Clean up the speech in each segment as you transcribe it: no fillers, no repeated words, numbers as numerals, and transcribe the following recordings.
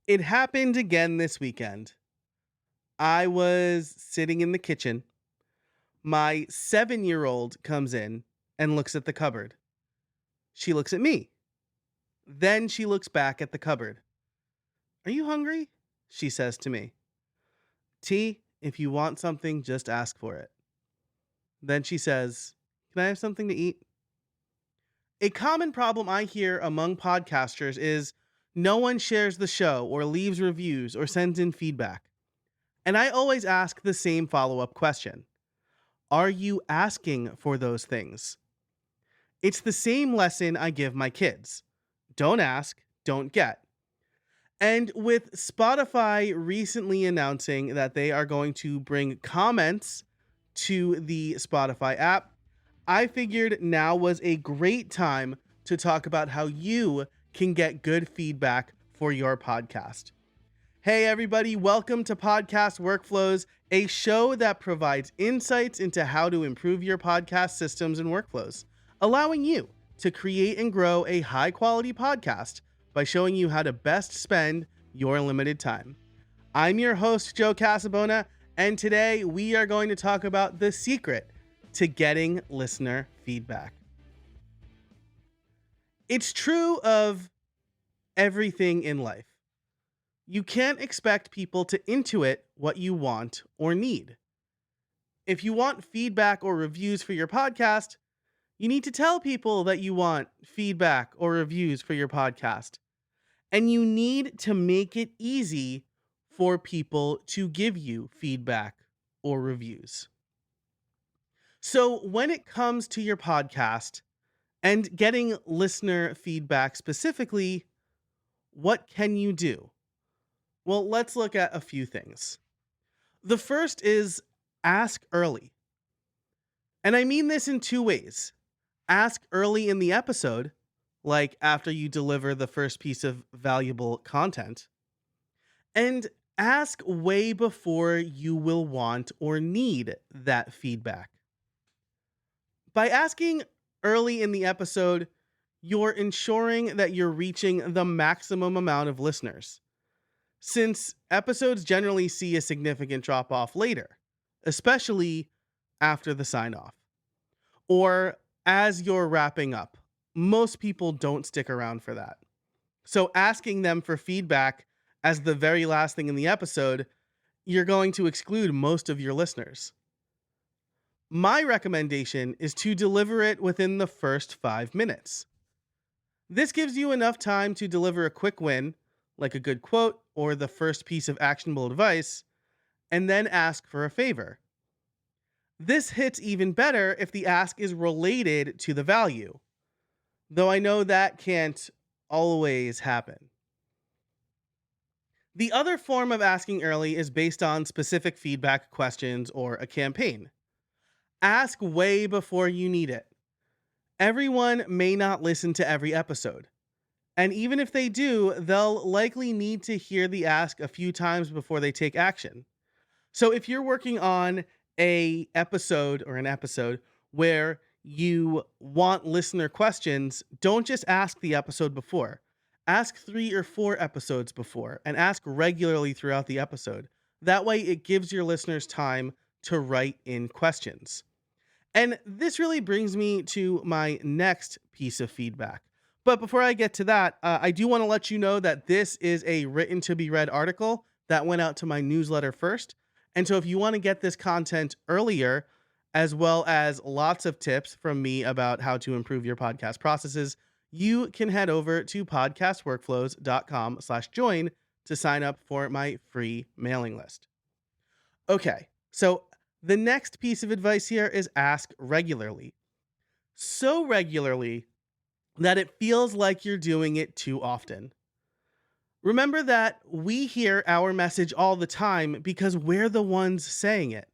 It happened again this weekend. I was sitting in the kitchen. My 7-year-old comes in and looks at the cupboard. She looks at me. Then she looks back at the cupboard. Are you hungry? She says to me. T, if you want something, just ask for it. Then she says, Can I have something to eat? A common problem I hear among podcasters is no one shares the show or leaves reviews or sends in feedback. And I always ask the same follow up question. Are you asking for those things? It's the same lesson I give my kids. Don't ask, don't get. And with Spotify recently announcing that they are going to bring comments to the Spotify app, I figured now was a great time to talk about how you can get good feedback for your podcast. Hey everybody, welcome to Podcast Workflows, a show that provides insights into how to improve your podcast systems and workflows, allowing you to create and grow a high-quality podcast by showing you how to best spend your limited time. I'm your host, Joe Casabona, and today we are going to talk about the secret to getting listener feedback. It's true of everything in life. You can't expect people to intuit what you want or need. If you want feedback or reviews for your podcast, you need to tell people that you want feedback or reviews for your podcast. And you need to make it easy for people to give you feedback or reviews. So when it comes to your podcast and getting listener feedback specifically, what can you do? Well, let's look at a few things. The first is ask early. And I mean this in two ways. Ask early in the episode, like after you deliver the first piece of valuable content, and ask way before you will want or need that feedback. By asking early in the episode, you're ensuring that you're reaching the maximum amount of listeners, since episodes generally see a significant drop off later, especially after the sign off, or as you're wrapping up. Most people don't stick around for that. So asking them for feedback as the very last thing in the episode, you're going to exclude most of your listeners. My recommendation is to deliver it within the first 5 minutes. This gives you enough time to deliver a quick win, like a good quote or the first piece of actionable advice, and then ask for a favor. This hits even better if the ask is related to the value, though I know that can't always happen. The other form of asking early is based on specific feedback questions or a campaign. Ask way before you need it. Everyone may not listen to every episode. And even if they do, they'll likely need to hear the ask a few times before they take action. So if you're working on an episode where you want listener questions, don't just ask the episode before. Ask 3 or 4 episodes before and ask regularly throughout the episode. That way it gives your listeners time to write in questions. And this really brings me to my next piece of feedback. But before I get to that, I do want to let you know that this is a written to be read article that went out to my newsletter first. And so if you want to get this content earlier, as well as lots of tips from me about how to improve your podcast processes, you can head over to podcastworkflows.com/join to sign up for my free mailing list. Okay, so the next piece of advice here is ask regularly. So regularly that it feels like you're doing it too often. Remember that we hear our message all the time because we're the ones saying it.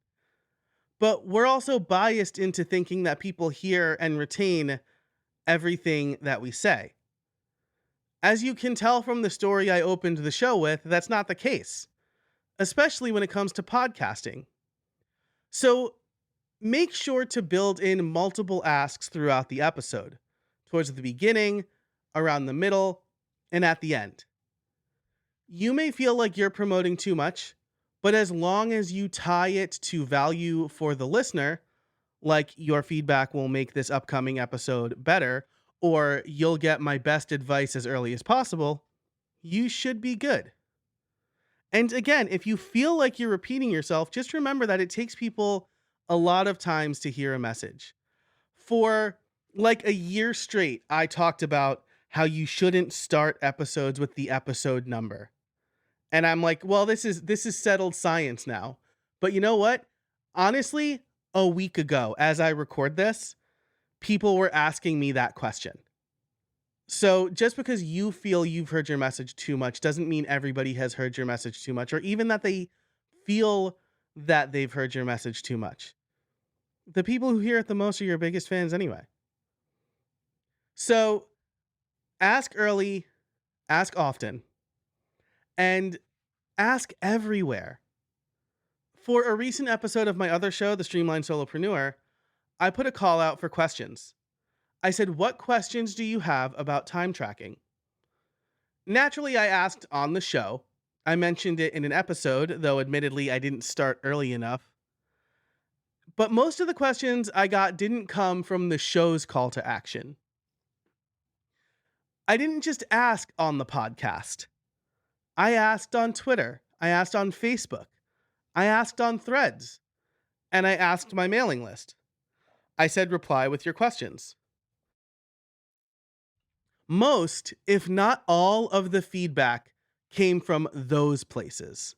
But we're also biased into thinking that people hear and retain everything that we say. As you can tell from the story I opened the show with, that's not the case, especially when it comes to podcasting. So make sure to build in multiple asks throughout the episode, towards the beginning, around the middle, and at the end. You may feel like you're promoting too much, but as long as you tie it to value for the listener, like your feedback will make this upcoming episode better, or you'll get my best advice as early as possible, you should be good. And again, if you feel like you're repeating yourself, just remember that it takes people a lot of times to hear a message. For like a year straight, I talked about how you shouldn't start episodes with the episode number. And I'm like, well, this is settled science now. But you know what? Honestly, a week ago, as I record this, people were asking me that question. So just because you feel you've heard your message too much doesn't mean everybody has heard your message too much, or even that they feel that they've heard your message too much. The people who hear it the most are your biggest fans anyway. So ask early, ask often, and ask everywhere. For a recent episode of my other show, The Streamlined Solopreneur, I put a call out for questions. I said, what questions do you have about time tracking? Naturally, I asked on the show. I mentioned it in an episode, though admittedly I didn't start early enough. But most of the questions I got didn't come from the show's call to action. I didn't just ask on the podcast. I asked on Twitter. I asked on Facebook. I asked on Threads. And I asked my mailing list. I said, reply with your questions. Most, if not all, of the feedback came from those places.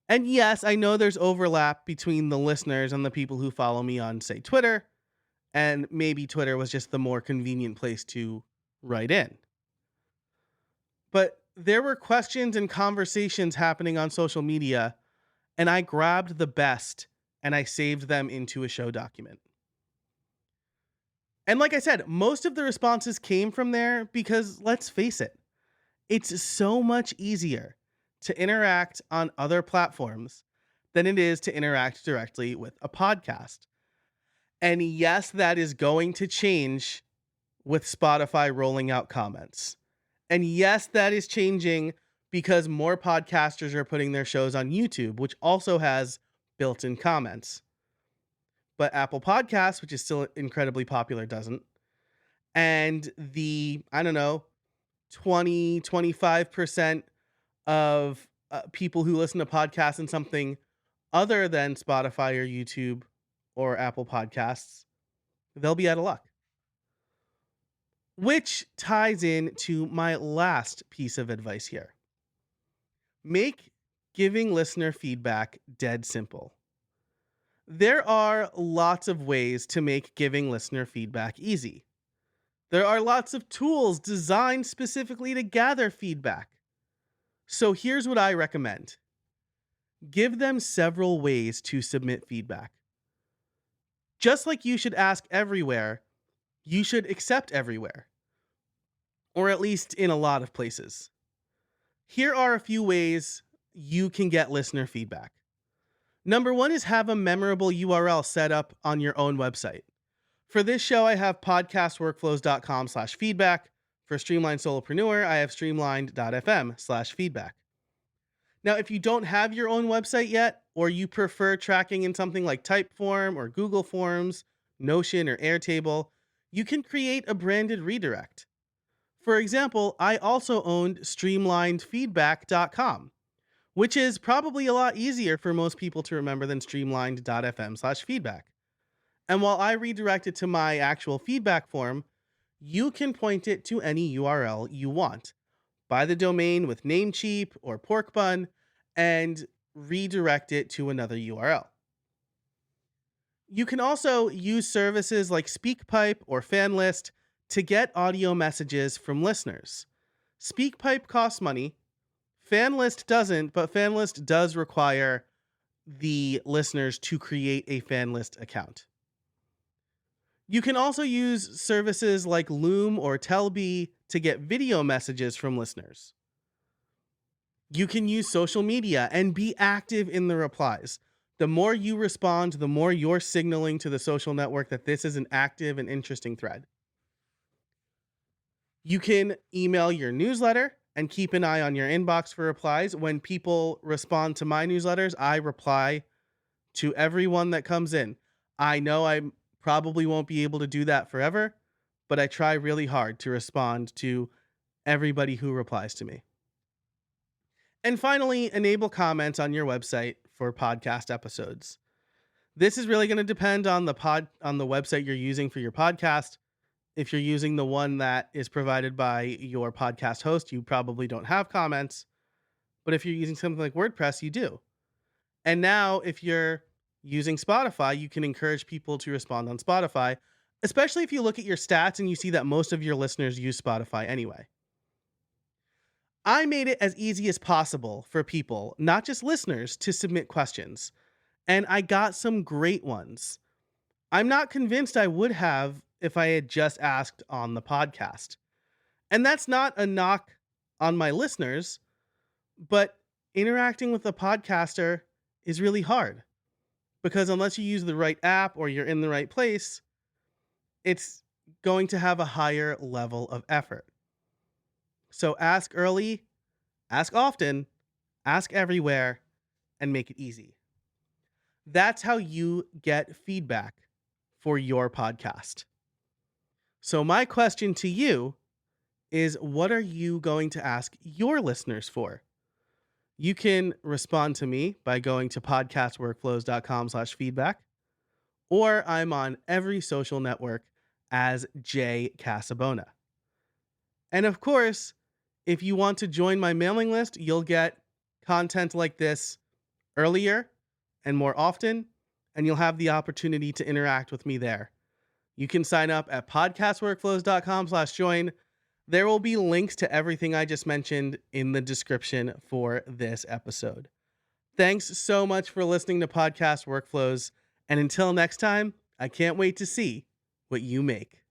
And yes, I know there's overlap between the listeners and the people who follow me on, say, Twitter, and maybe Twitter was just the more convenient place to write in. But there were questions and conversations happening on social media, and I grabbed the best and I saved them into a show document. And like I said, most of the responses came from there because, let's face it, it's so much easier to interact on other platforms than it is to interact directly with a podcast. And yes, that is going to change with Spotify rolling out comments. And yes, that is changing because more podcasters are putting their shows on YouTube, which also has built-in comments. But Apple Podcasts, which is still incredibly popular, doesn't. And the, 20-25% of people who listen to podcasts in something other than Spotify or YouTube or Apple Podcasts, they'll be out of luck. Which ties in to my last piece of advice here. Make giving listener feedback dead simple. There are lots of ways to make giving listener feedback easy. There are lots of tools designed specifically to gather feedback. So here's what I recommend. Give them several ways to submit feedback. Just like you should ask everywhere, you should accept everywhere. Or at least in a lot of places. Here are a few ways you can get listener feedback. Number one is have a memorable URL set up on your own website. For this show, I have podcastworkflows.com/feedback. For Streamlined Solopreneur, I have streamlined.fm/feedback. Now, if you don't have your own website yet, or you prefer tracking in something like Typeform or Google Forms, Notion, or Airtable, you can create a branded redirect. For example, I also owned streamlinedfeedback.com, which is probably a lot easier for most people to remember than streamlined.fm/feedback. And while I redirect it to my actual feedback form, you can point it to any URL you want. Buy the domain with Namecheap or Porkbun and redirect it to another URL. You can also use services like SpeakPipe or FanList to get audio messages from listeners. SpeakPipe costs money. FanList doesn't, but FanList does require the listeners to create a FanList account. You can also use services like Loom or Telby to get video messages from listeners. You can use social media and be active in the replies. The more you respond, the more you're signaling to the social network that this is an active and interesting thread. You can email your newsletter and keep an eye on your inbox for replies. When people respond to my newsletters, I reply to everyone that comes in. I know I probably won't be able to do that forever, but I try really hard to respond to everybody who replies to me. And finally, enable comments on your website for podcast episodes. This is really going to depend on the website you're using for your podcast. If you're using the one that is provided by your podcast host, you probably don't have comments. But if you're using something like WordPress, you do. And now, if you're using Spotify, you can encourage people to respond on Spotify, especially if you look at your stats and you see that most of your listeners use Spotify anyway. I made it as easy as possible for people, not just listeners, to submit questions. And I got some great ones. I'm not convinced I would have if I had just asked on the podcast. And that's not a knock on my listeners, but interacting with a podcaster is really hard because unless you use the right app or you're in the right place, it's going to have a higher level of effort. So ask early, ask often, ask everywhere, and make it easy. That's how you get feedback for your podcast. So my question to you is, what are you going to ask your listeners for? You can respond to me by going to podcastworkflows.com/feedback, or I'm on every social network as Jay Casabona. And of course, if you want to join my mailing list, you'll get content like this earlier and more often, and you'll have the opportunity to interact with me there. You can sign up at podcastworkflows.com/join. There will be links to everything I just mentioned in the description for this episode. Thanks so much for listening to Podcast Workflows. And until next time, I can't wait to see what you make.